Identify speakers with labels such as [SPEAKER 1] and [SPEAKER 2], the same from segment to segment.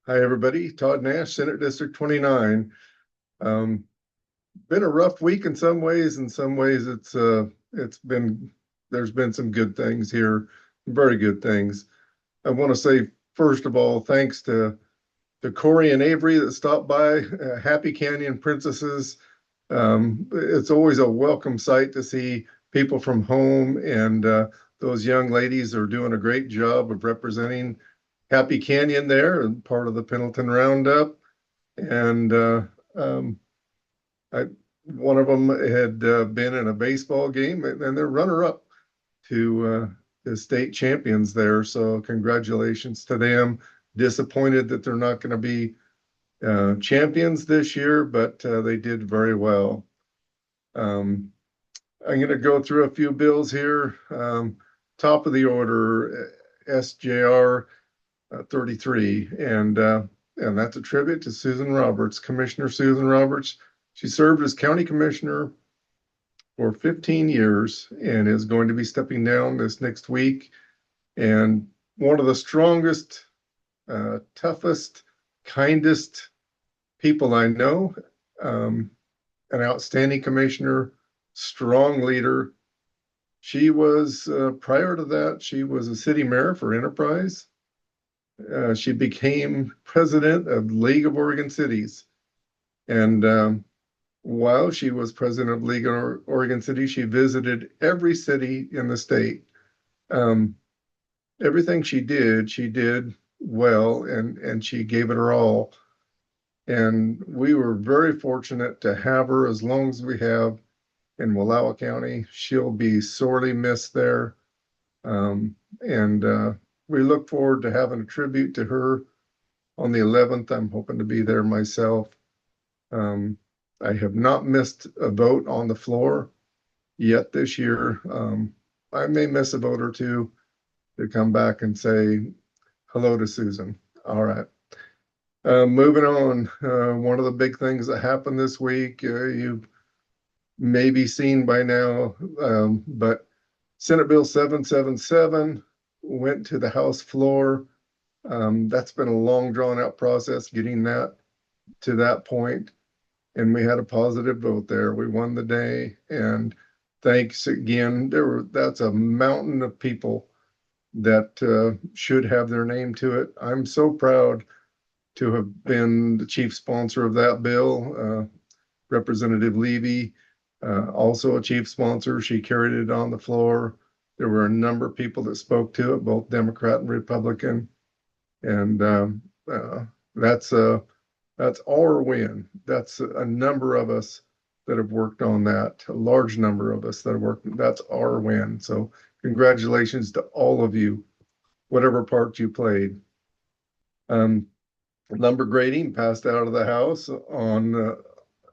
[SPEAKER 1] Hi, everybody. Todd Nash, Senate District 29. Um, Been a rough week in some ways. In some ways, it's been there's been some good things here, very good things. I want to say first of all, thanks to Corey and Avery that stopped by. Happy Canyon Princesses. It's always a welcome sight to see people from home, and those young ladies are doing a great job of representing Happy Canyon there and part of the Pendleton Roundup. And um, I, one of them had been in a baseball game, and they're runner-up to the state champions there. So congratulations to them. Disappointed that they're not going to be champions this year, but they did very well. Um, I'm going to go through a few bills here. Top of the order, SJR 33, and that's a tribute to Susan Roberts, Commissioner Susan Roberts. She served as county commissioner for 15 years and is going to be stepping down this next week. And one of the strongest, toughest, kindest people I know, an outstanding commissioner, strong leader. She was, prior to that, she was a city mayor for Enterprise. She became president of League of Oregon Cities. And while she was president of League of Oregon Cities, she visited every city in the state. Um, Everything she did well, and she gave it her all. And we were very fortunate to have her as long as we have in Wallowa County. She'll be sorely missed there. And we look forward to having a tribute to her on the 11th. I'm hoping to be there myself. Um, I have not missed a vote on the floor yet this year. I may miss a vote or two to come back and say hello to Susan. All right. Moving on, one of the big things that happened this week, you've maybe seen by now, but Senate Bill 777 went to the House floor. That's been a long, drawn out process getting that to that point, and we had a positive vote there. We won the day, and thanks again. That's a mountain of people that should have their name to it. I'm so proud to have been the chief sponsor of that bill. Representative Levy, also a chief sponsor. She carried it on the floor. There were a number of people that spoke to it, both Democrat and Republican, and that's our win. That's a number of us that have worked on that. A large number of us that have worked. That's our win. So congratulations to all of you, whatever part you played. Lumber grading passed out of the House on the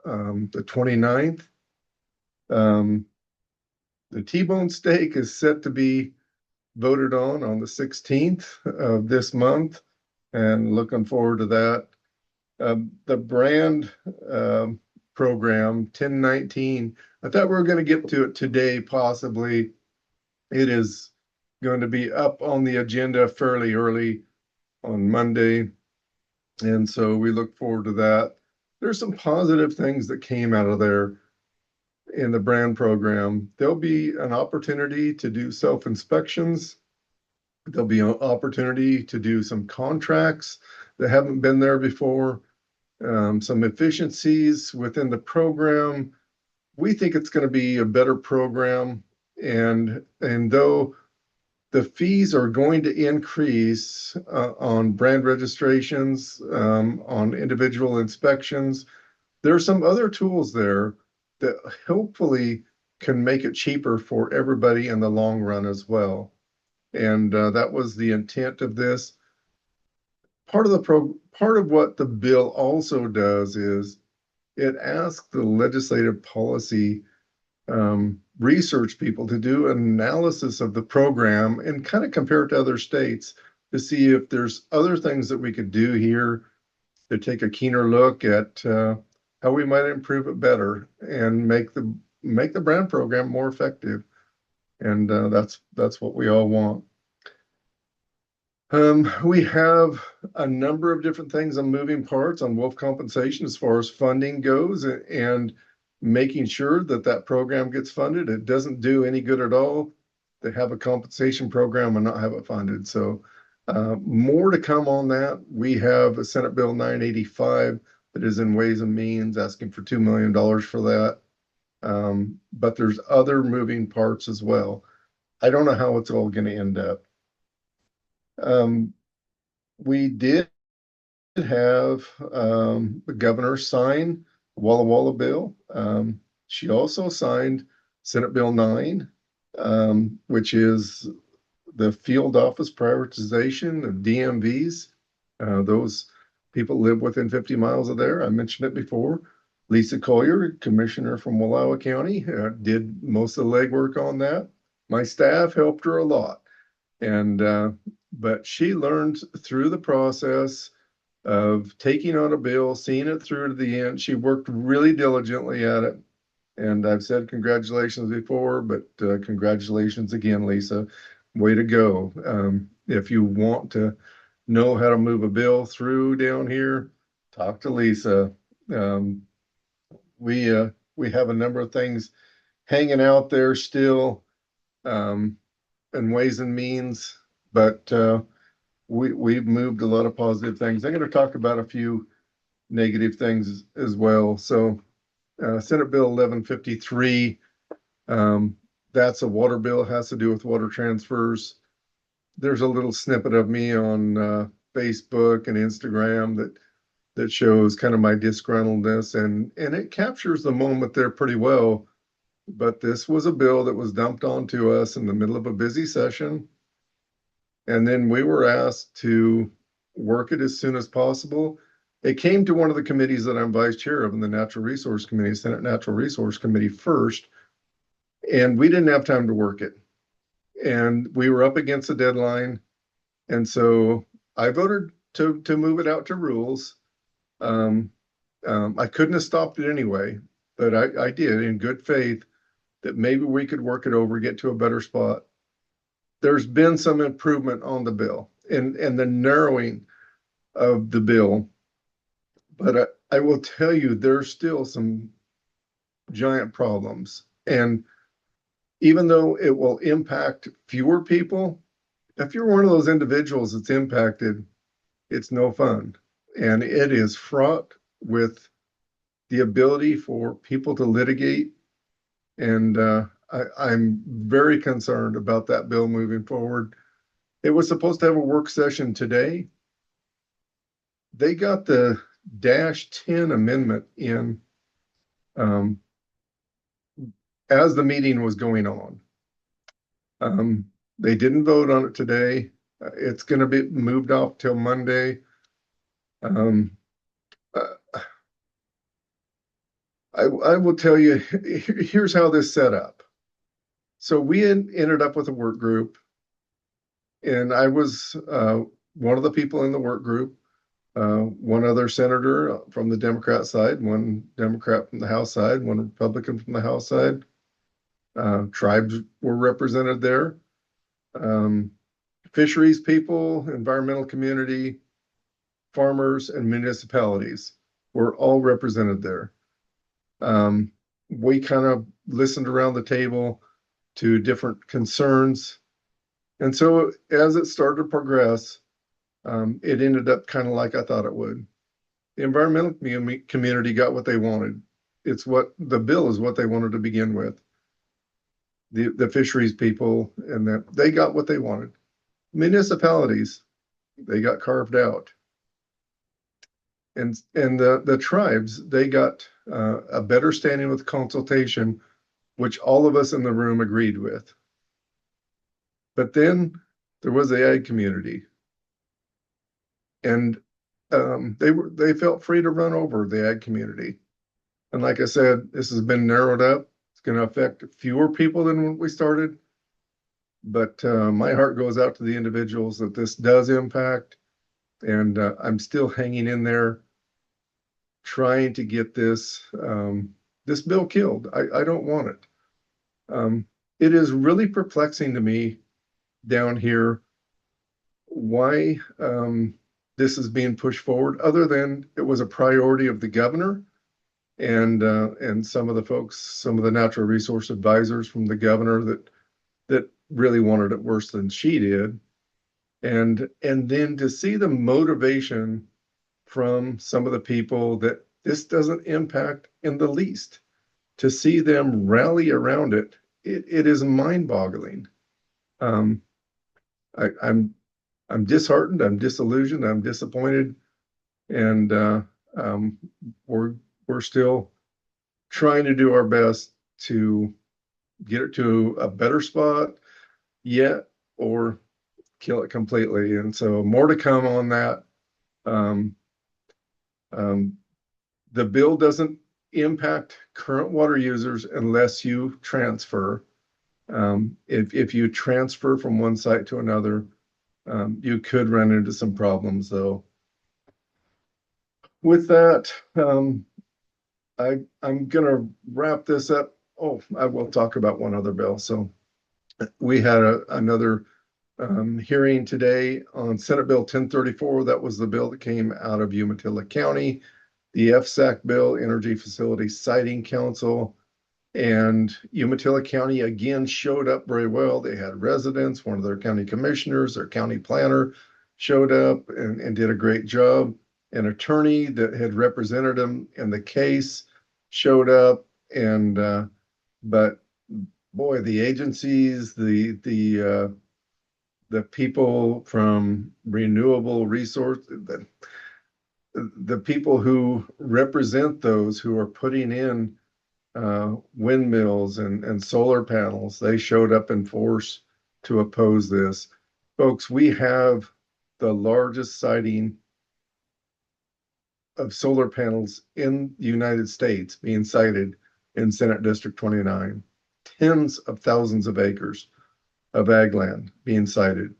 [SPEAKER 1] 29th. The T-bone steak is set to be voted on the 16th of this month, and looking forward to that. The brand program 1019, I thought we were going to get to it today, possibly. It is going to be up on the agenda fairly early on Monday, and so we look forward to that. There's some positive things that came out of there in the brand program. There'll be an opportunity to do self-inspections. There'll be an opportunity to do some contracts that haven't been there before, some efficiencies within the program. We think it's going to be a better program, and though the fees are going to increase on brand registrations, on individual inspections, there are some other tools there that hopefully can make it cheaper for everybody in the long run as well. And that was the intent of this. Part of what the bill also does is it asks the legislative policy research people to do an analysis of the program and kind of compare it to other states to see if there's other things that we could do here to take a keener look at how we might improve it better and make the brand program more effective. And that's what we all want. We have a number of different things on moving parts on wolf compensation as far as funding goes and making sure that that program gets funded. It doesn't do any good at all to have a compensation program and not have it funded. So more to come on that. We have a Senate Bill 985 that is in Ways and Means asking for $2 million for that. But there's other moving parts as well. I don't know how it's all going to end up. We did have the governor sign Walla Walla bill. She also signed Senate Bill 9, which is the field office prioritization of DMVs. Those people live within 50 miles of there. I mentioned it before. Lisa Collier, commissioner from Wallowa County, did most of the legwork on that. My staff helped her a lot. And but she learned through the process of taking on a bill, seeing it through to the end. She worked really diligently at it. And I've said congratulations before, but congratulations again, Lisa. Way to go. If you want to know how to move a bill through down here, talk to Lisa. Um, we have a number of things hanging out there still, in Ways and Means, but we've moved a lot of positive things. I'm going to talk about a few negative things as well. So Senate Bill 1153, that's a water bill, has to do with water transfers. There's a little snippet of me on Facebook and Instagram that shows kind of my disgruntledness, and it captures the moment there pretty well. But this was a bill that was dumped onto us in the middle of a busy session. And then we were asked to work it as soon as possible. It came to one of the committees that I'm vice chair of in the Natural Resource Committee, Senate Natural Resource Committee first, and we didn't have time to work it. And we were up against a deadline. And so I voted to move it out to rules. I couldn't have stopped it anyway, but I did in good faith that maybe we could work it over, get to a better spot. There's been some improvement on the bill and the narrowing of the bill, but I will tell you there's still some giant problems. And even though it will impact fewer people, if you're one of those individuals that's impacted, it's no fun. And it is fraught with the ability for people to litigate. And I'm very concerned about that bill moving forward. It was supposed to have a work session today. They got the -10 amendment in as the meeting was going on. They didn't vote on it today. It's going to be moved off till Monday. Um, uh, I will tell you, here's how this set up. So we ended up with a work group, and I was one of the people in the work group. One other senator from the Democrat side, one Democrat from the House side, one Republican from the House side. Tribes were represented there. Fisheries people, environmental community, farmers, and municipalities were all represented there. We kind of listened around the table to different concerns. And so as it started to progress, it ended up kind of like I thought it would. The environmental community got what they wanted. It's what the bill is what they wanted to begin with. The fisheries people and that they got what they wanted. Municipalities, they got carved out. And the tribes, they got a better standing with consultation, which all of us in the room agreed with. But then there was the ag community, and they felt free to run over the ag community. And like I said, this has been narrowed up. It's going to affect fewer people than when we started. But my heart goes out to the individuals that this does impact. And I'm still hanging in there trying to get this bill killed. I don't want it. It is really perplexing to me down here why this is being pushed forward, other than it was a priority of the governor and some of the folks, some of the natural resource advisors from the governor that really wanted it worse than she did. And then to see the motivation from some of the people that this doesn't impact in the least, to see them rally around it, it is mind-boggling. Um, I'm disheartened, I'm disillusioned, I'm disappointed, and um, we're we're still trying to do our best to get it to a better spot yet, or kill it completely. And so more to come on that. Um, um, the bill doesn't impact current water users unless you transfer. If you transfer from one site to another, you could run into some problems though. With that, I'm gonna wrap this up. Oh, I will talk about one other bill. So we had another hearing today on Senate Bill 1034. That was the bill that came out of Umatilla County, the FSAC bill, Energy Facility Siting Council. And Umatilla County again showed up very well. They had residents, one of their county commissioners, their county planner showed up and did a great job. An attorney that had represented them in the case showed up, and but boy, the agencies, the people from renewable resource, the people who represent those who are putting in windmills and solar panels, they showed up in force to oppose this. Folks, we have the largest siting of solar panels in the United States being sited in Senate District 29. Tens of thousands of acres of ag land being sited.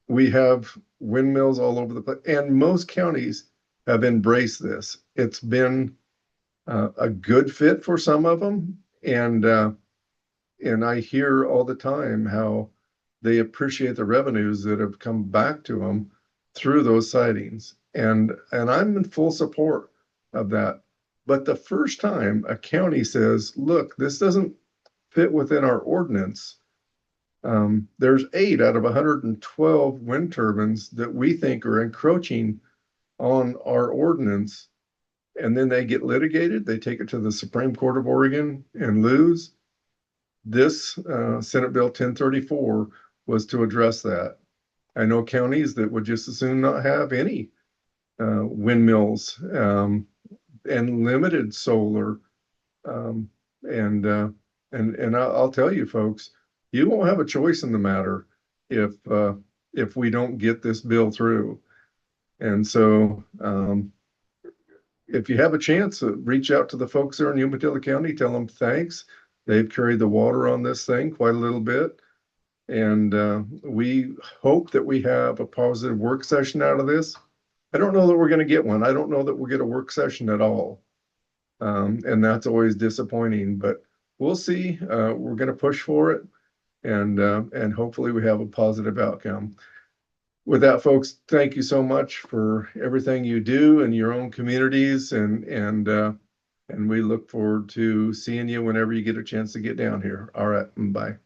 [SPEAKER 1] We have windmills all over the place, and most counties have embraced this. It's been a good fit for some of them, and I hear all the time how they appreciate the revenues that have come back to them through those sightings, and I'm in full support of that. But the first time a county says, "Look, this doesn't fit within our ordinance," there's 8 out of 112 wind turbines that we think are encroaching on our ordinance, and then they get litigated. They take it to the Supreme Court of Oregon and lose. This Senate Bill 1034 was to address that. I know counties that would just as soon not have any windmills and limited solar. Um, and and I'll tell you, folks, you won't have a choice in the matter if we don't get this bill through. And so if you have a chance, reach out to the folks there in Umatilla County, tell them thanks. They've carried the water on this thing quite a little bit. And we hope that we have a positive work session out of this. I don't know that we're going to get one. I don't know that we'll get a work session at all. And that's always disappointing, but we'll see. We're going to push for it, and hopefully we have a positive outcome. With that, folks, thank you so much for everything you do in your own communities, and we look forward to seeing you whenever you get a chance to get down here. All right, bye.